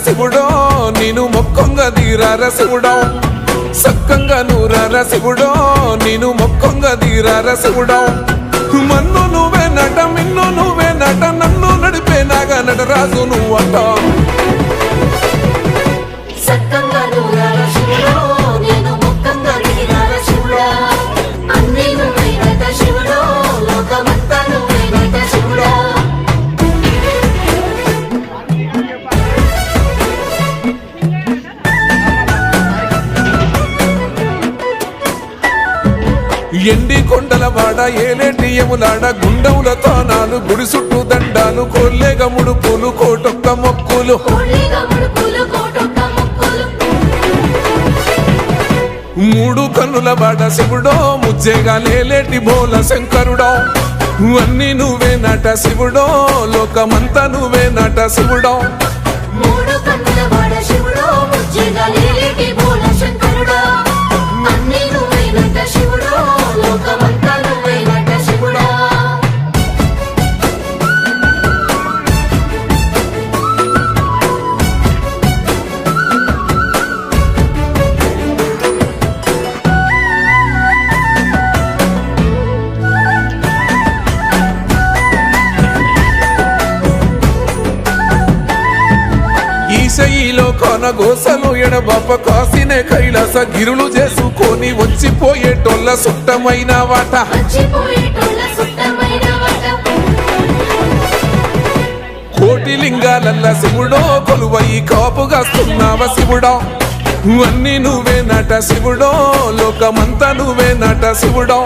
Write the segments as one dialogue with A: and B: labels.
A: శివుడో నేను మొక్కంగా తీరార శివుడో సక్కంగా నూరార శివుడో నేను మొక్కంగా తీరార శివుడో మన్ను నువ్వే నట మిన్ను నువ్వే నట నన్ను నడిపే నాగా నటరాజు నువ్వట ఎండి కొండల వాడ ఏలేటి యములాడ గుండవులతో నాలు గుడి చుట్టూ దండాలు కోల్లేగా ముడుపులు కోటొక్క మొక్కులు మూడు కన్నుల వాడ శివుడో ముజ్జేగా లేలేటి బోల శంకరుడో అన్ని నువ్వే నట శివుడో లోకమంతా నువ్వే నట శివుడో ఈశయిలో కొనగోసలు ఎడబాప కాసినే కైలాస గిరులు చేసుకొని వచ్చిపోయేటోళ్ళ సుట్టమైన వాట కోటి లింగాలల్ల శివుడో కొలువయి కాపుగాస్తున్నావ శివుడో అన్ని నువ్వే నట శివుడో లోకమంతా నువ్వే నట శివుడో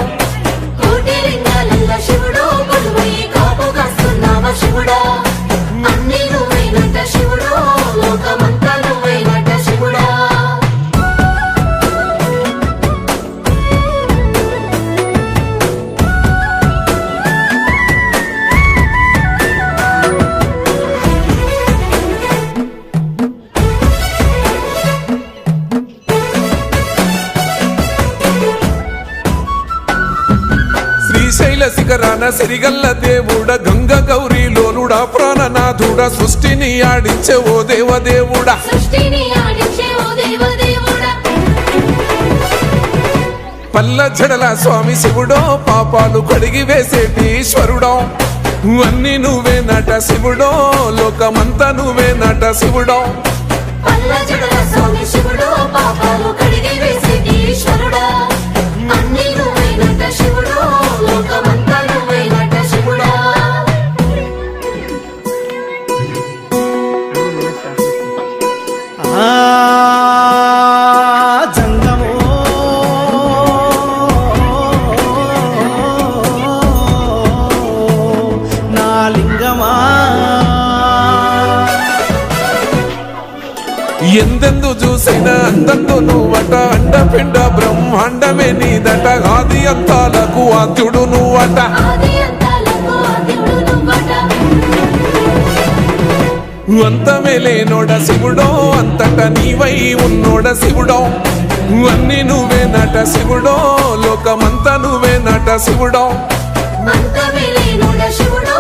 A: శ్రీశైల శిఖరాన సిరిగల్ల దేవుడ గంగ గౌరీ లోలుడా ప్రాణనాథుడా సృష్టిని ఆడించే ఓ దేవదేవుడా పల్ల జడల స్వామి శివుడో పాపాలు కడిగి వేసేటి ఈశ్వరుడో అన్ని నువ్వే నట శివుడో లోకమంతా నువ్వే నట శివుడో ఎందెందు చూసైనా అందందు నువ్వట అండపిండ బ్రహ్మాండమే నీదట ఆది అంతాలకు ఆద్యుడు నువ్వట అంతమే లేనోడ శివుడో అంతట నీవై ఉన్నోడ శివుడో అన్ని నువ్వే నట శివుడో లోకమంతా నువ్వే నట శివుడో
B: అంతమే లేనోడ శివుడో